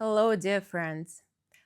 Hello, dear friends.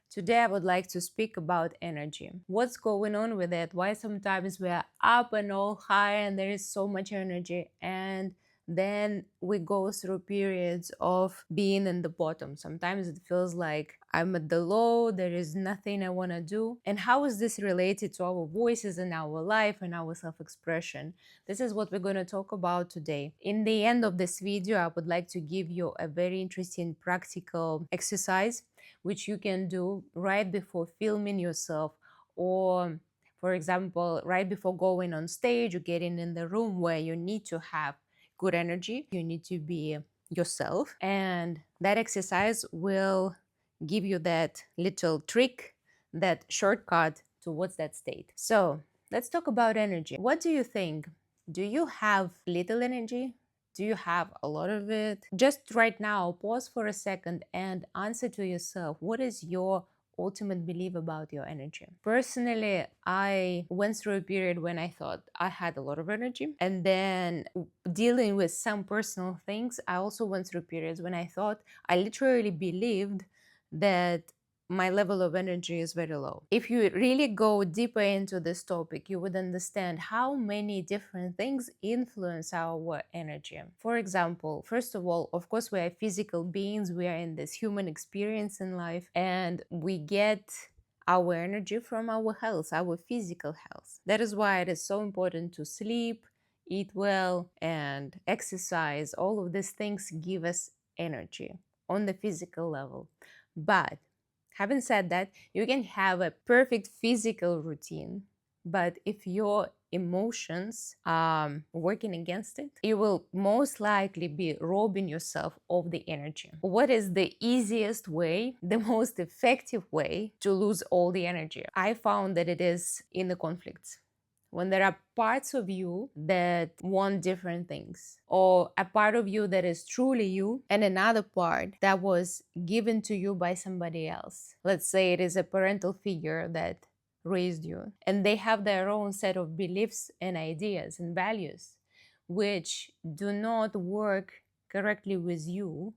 Today I would like to speak about energy. What's going on with it? Why sometimes we are up and all high and there is so much energy, and then we go through periods of being in the bottom. Sometimes it feels like I'm at the low, there is nothing I want to do. And how is this related to our voices and our life and our self expression? This is what we're going to talk about today. In the end of this video, I would like to give you a very interesting practical exercise which you can do right before filming yourself, or for example right before going on stage or getting in the room where you need to have good energy. You need to be yourself, and that exercise will give you that little trick, that shortcut towards that state. So let's talk about energy. What do you think? Do you have little energy? Do you have a lot of it? Just right now, pause for a second and answer to yourself, what is your ultimate belief about your energy? Personally, I went through a period when I thought I had a lot of energy. And then dealing with some personal things, I also went through periods when I thought I literally believed that my level of energy is very low. If you really go deeper into this topic, you would understand how many different things influence our energy. For example, first of all, of course, we are physical beings. We are in this human experience in life, and we get our energy from our health, our physical health. That is why it is so important to sleep, eat well, and exercise. All of these things give us energy on the physical level. But having said that, you can have a perfect physical routine, but if your emotions are working against it, you will most likely be robbing yourself of the energy. What is the easiest way, the most effective way to lose all the energy? I found that it is in the conflicts. When there are parts of you that want different things, or a part of you that is truly you, and another part that was given to you by somebody else. Let's say it is a parental figure that raised you, and they have their own set of beliefs and ideas and values, which do not work correctly with you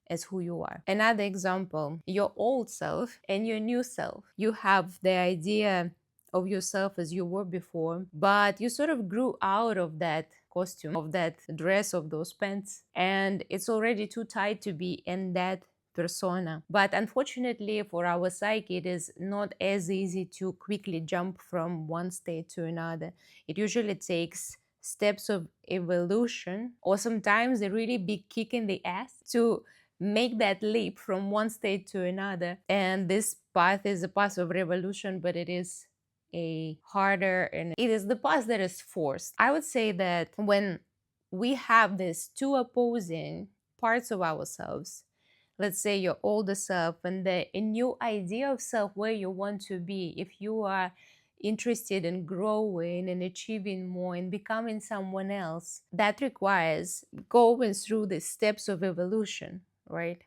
as who you are. Another example, your old self and your new self. You have the idea of yourself as you were before, but you sort of grew out of that costume, of that dress, of those pants, and it's already too tight to be in that persona. But unfortunately for our psyche, it is not as easy to quickly jump from one state to another. It usually takes steps of evolution, or sometimes a really big kick in the ass to make that leap from one state to another. And this path is a path of revolution, but it is a harder, and it is the path that is forced. I would say that when we have these two opposing parts of ourselves, let's say your older self and the a new idea of self, where you want to be, if you are interested in growing and achieving more and becoming someone else, that requires going through the steps of evolution, right?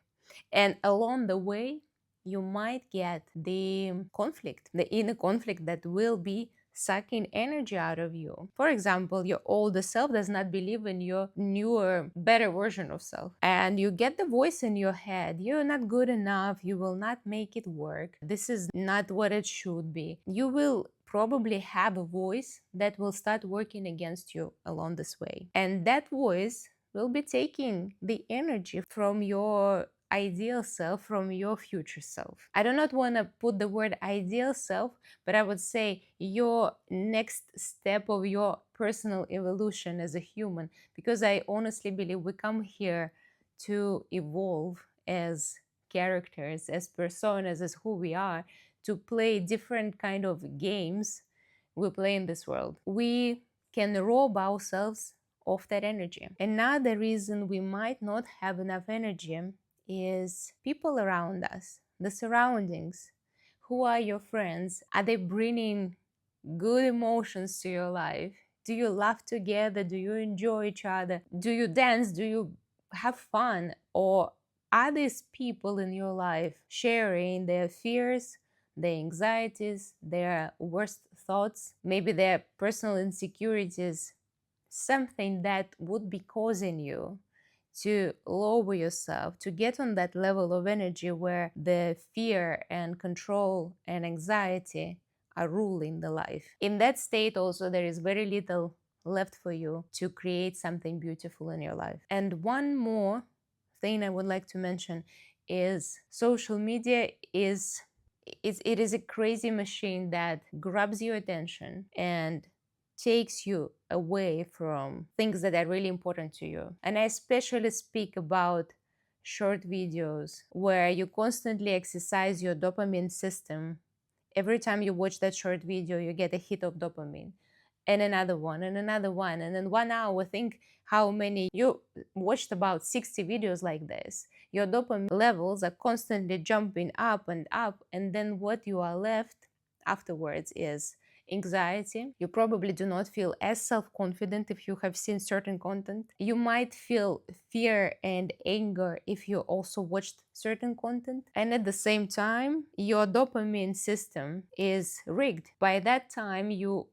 And along the way, you might get the conflict, the inner conflict that will be sucking energy out of you. For example, your older self does not believe in your newer, better version of self. And you get the voice in your head, you're not good enough, you will not make it work, this is not what it should be. You will probably have a voice that will start working against you along this way. And that voice will be taking the energy from your ideal self, from your future self. I do not want to put the word ideal self, but I would say your next step of your personal evolution as a human, because I honestly believe we come here to evolve as characters, as personas, as who we are, to play different kind of games we play in this world. We can rob ourselves of that energy. Another reason we might not have enough energy is people around us, the surroundings. Who are your friends? Are they bringing good emotions to your life? Do you laugh together? Do you enjoy each other? Do you dance? Do you have fun? Or are these people in your life sharing their fears, their anxieties, their worst thoughts, maybe their personal insecurities, something that would be causing you to lower yourself, to get on that level of energy where the fear and control and anxiety are ruling the life. In that state, also, there is very little left for you to create something beautiful in your life. And one more thing I would like to mention is social media it is a crazy machine that grabs your attention and takes you away from things that are really important to you. And I especially speak about short videos where you constantly exercise your dopamine system. Every time you watch that short video, you get a hit of dopamine, and another one, and another one. And in 1 hour, think how many you watched, about 60 videos like this. Your dopamine levels are constantly jumping up and up. And then what you are left afterwards is anxiety. You probably do not feel as self-confident if you have seen certain content. You might feel fear and anger if you also watched certain content. And at the same time, your dopamine system is rigged. By that time,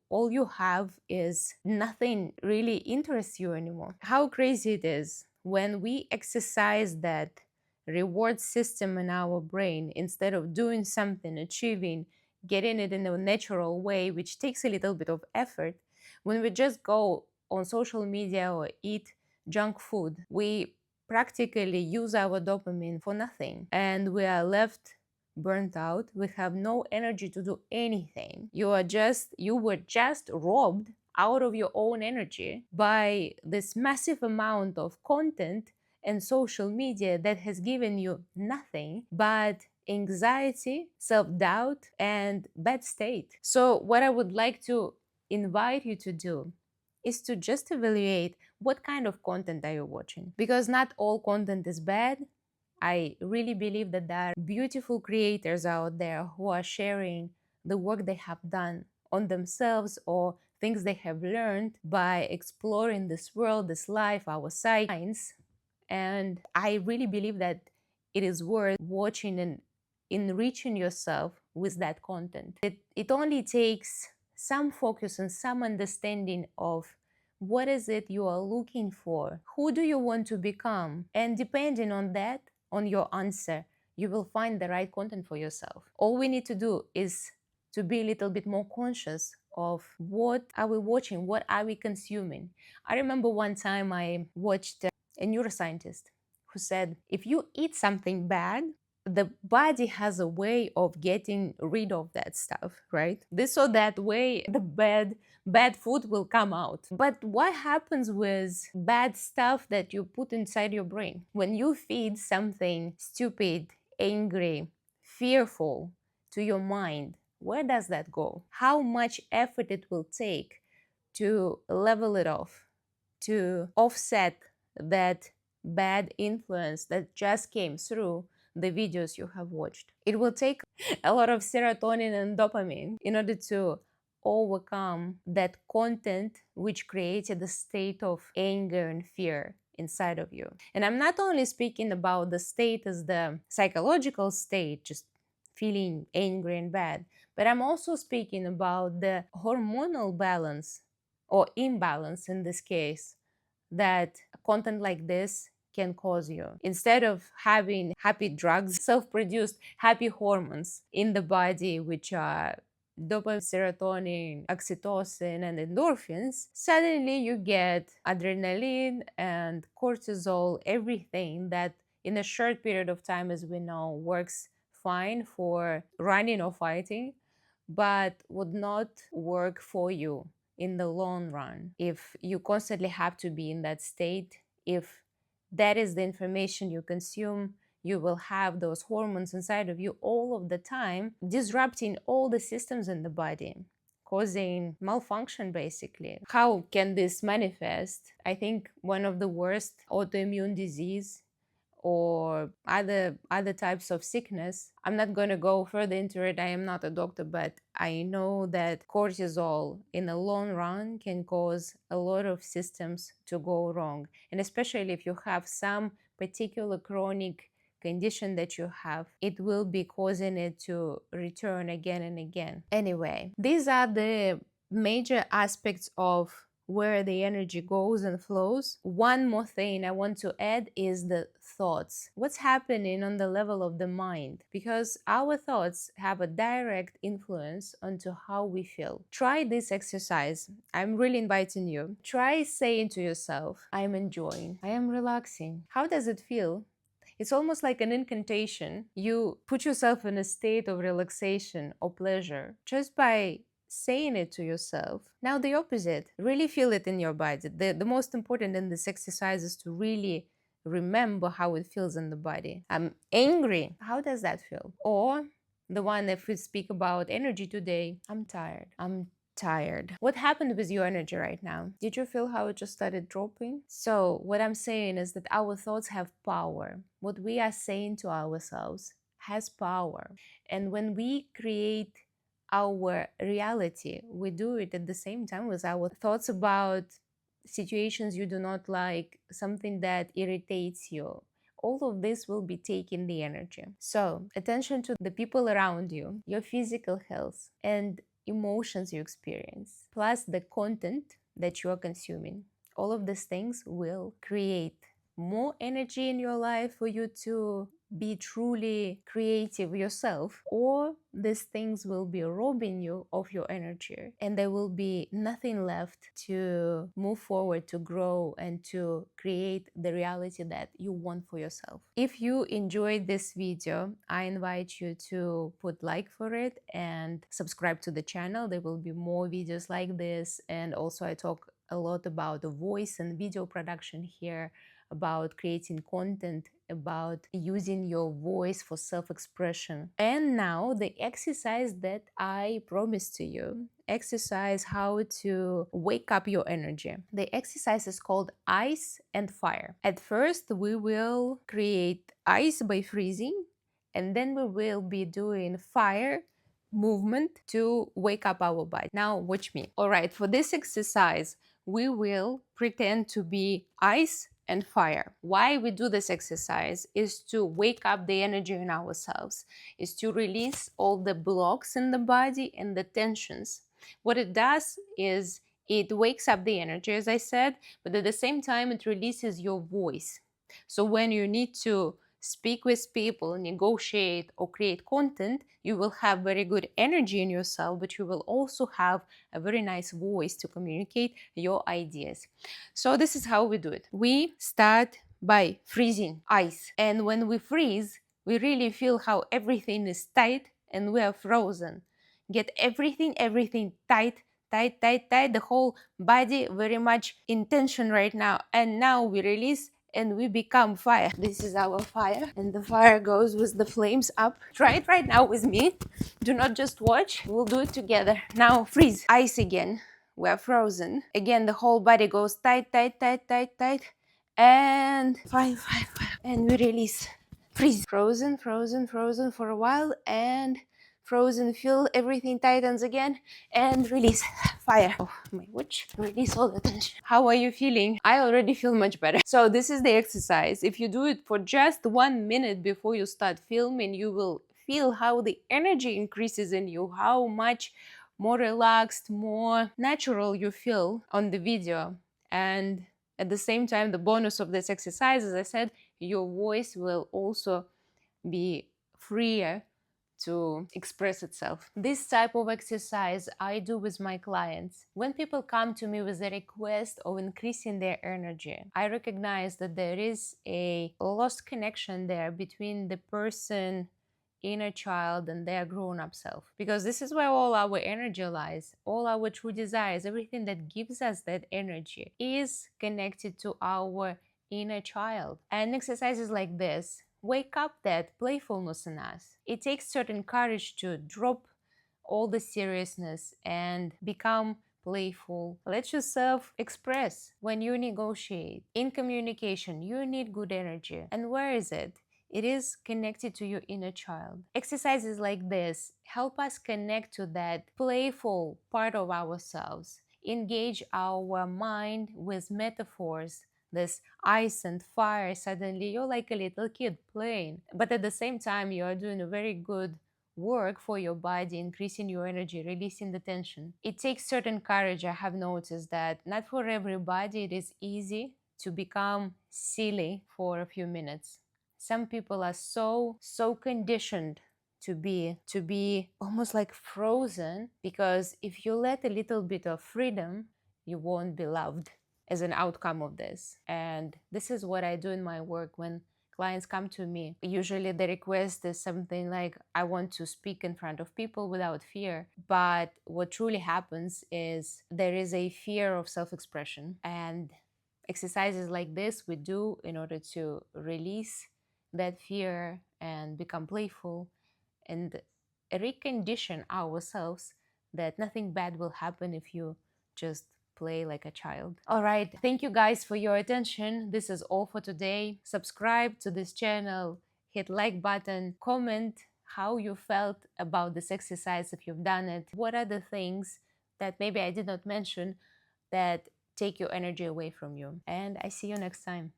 all you have is nothing really interests you anymore. How crazy it is when we exercise that reward system in our brain instead of doing something, achieving, getting it in a natural way, which takes a little bit of effort. When we just go on social media or eat junk food, we practically use our dopamine for nothing, and we are left burnt out. We have no energy to do anything. You were just robbed out of your own energy by this massive amount of content and social media that has given you nothing but anxiety, self-doubt, and bad state. So what I would like to invite you to do is to just evaluate what kind of content are you watching, because not all content is bad. I really believe that there are beautiful creators out there who are sharing the work they have done on themselves or things they have learned by exploring this world, this life, our science. And I really believe that it is worth watching and enriching yourself with that content. It only takes some focus and some understanding of what is it you are looking for, who do you want to become, and depending on that, on your answer, you will find the right content for yourself. All we need to do is to be a little bit more conscious of what are we watching, what are we consuming. I remember one time I watched a neuroscientist who said, if you eat something bad, the body has a way of getting rid of that stuff, right? This or that way, the bad food will come out. But what happens with bad stuff that you put inside your brain? When you feed something stupid, angry, fearful to your mind, where does that go? How much effort it will take to level it off, to offset that bad influence that just came through the videos you have watched. It will take a lot of serotonin and dopamine in order to overcome that content which created a state of anger and fear inside of you. And I'm not only speaking about the state as the psychological state, just feeling angry and bad, but I'm also speaking about the hormonal balance or imbalance in this case that content like this can cause you. Instead of having happy drugs, self-produced happy hormones in the body, which are dopamine, serotonin, oxytocin, and endorphins, suddenly you get adrenaline and cortisol, everything that in a short period of time, as we know, works fine for running or fighting, but would not work for you in the long run if you constantly have to be in that state. If that is the information you consume, you will have those hormones inside of you all of the time, disrupting all the systems in the body, causing malfunction basically. How can this manifest? I think one of the worst autoimmune disease or other types of sickness. I'm not going to go further into it. I am not a doctor, but I know that cortisol in the long run can cause a lot of systems to go wrong. And especially if you have some particular chronic condition that you have, it will be causing it to return again and again. Anyway, these are the major aspects of where the energy goes and flows. One more thing I want to add is the thoughts. What's happening on the level of the mind? Because our thoughts have a direct influence onto how we feel. Try this exercise. I'm really inviting you. Try saying to yourself, I am enjoying, I am relaxing. How does it feel? It's almost like an incantation. You put yourself in a state of relaxation or pleasure just by saying it to yourself. Now, the opposite, really feel it in your body. The most important in this exercise is to really remember how it feels in the body. I'm angry. How does that feel? Or the one, if we speak about energy today, I'm tired. I'm tired. What happened with your energy right now? Did you feel how it just started dropping? So, what I'm saying is that our thoughts have power. What we are saying to ourselves has power. And when we create our reality, we do it at the same time with our thoughts about situations you do not like, something that irritates you. All of this will be taking the energy. So, attention to the people around you, your physical health, and emotions you experience, plus the content that you are consuming. All of these things will create more energy in your life for you to be truly creative yourself, or these things will be robbing you of your energy, and there will be nothing left to move forward, to grow, and to create the reality that you want for yourself. If you enjoyed this video, I invite you to put like for it and subscribe to the channel. There will be more videos like this, and also I talk a lot about the voice and video production here, about creating content, about using your voice for self-expression. And now the exercise that I promised to you, exercise how to wake up your energy. The exercise is called ice and fire. At first, we will create ice by freezing, and then we will be doing fire movement to wake up our body. Now watch me. All right, for this exercise, we will pretend to be ice and fire. Why we do this exercise is to wake up the energy in ourselves, is to release all the blocks in the body and the tensions. What it does is it wakes up the energy, as I said, but at the same time it releases your voice. So when you need to speak with people, negotiate, or create content, you will have very good energy in yourself, but you will also have a very nice voice to communicate your ideas. So this is how we do it. We start by freezing ice. And when we freeze, we really feel how everything is tight and we are frozen. Get everything tight, tight. The whole body very much in tension right now. And now we release and we become fire. This is our fire, and the fire goes with the flames up. Try it right now with me. Do not just watch, we'll do it together. Now freeze, ice again. We're frozen. Again, the whole body goes tight, and fire. And we release. Freeze. Frozen for a while, and frozen, feel everything tightens again, and release. Fire. Oh my watch. Release all the tension. How are you feeling? I already feel much better. So this is the exercise. If you do it for just 1 minute before you start filming, you will feel how the energy increases in you, how much more relaxed, more natural you feel on the video. And at the same time, the bonus of this exercise, as I said, your voice will also be freer to express itself. This type of exercise I do with my clients. When people come to me with a request of increasing their energy, I recognize that there is a lost connection there between the person, inner child, and their grown-up self. Because this is where all our energy lies, all our true desires, everything that gives us that energy is connected to our inner child. And exercises like this wake up that playfulness in us. It takes certain courage to drop all the seriousness and become playful. Let yourself express. When you negotiate in communication, you need good energy. And where is it? It is connected to your inner child. Exercises like this help us connect to that playful part of ourselves, engage our mind with metaphors. This ice and fire, suddenly you're like a little kid playing, but at the same time you are doing a very good work for your body, increasing your energy, releasing the tension. It takes certain courage. I have noticed that not for everybody it is easy to become silly for a few minutes. Some people are so conditioned to be almost like frozen, because if you let a little bit of freedom, you won't be loved as an outcome of this. And this is what I do in my work when clients come to me. Usually the request is something like, I want to speak in front of people without fear. But what truly happens is there is a fear of self-expression, and exercises like this we do in order to release that fear and become playful and recondition ourselves that nothing bad will happen if you just play like a child. All right, thank you guys for your attention. This is all for today. Subscribe to this channel, hit like button, comment how you felt about this exercise if you've done it. What are the things that maybe I did not mention that take your energy away from you? And I see you next time.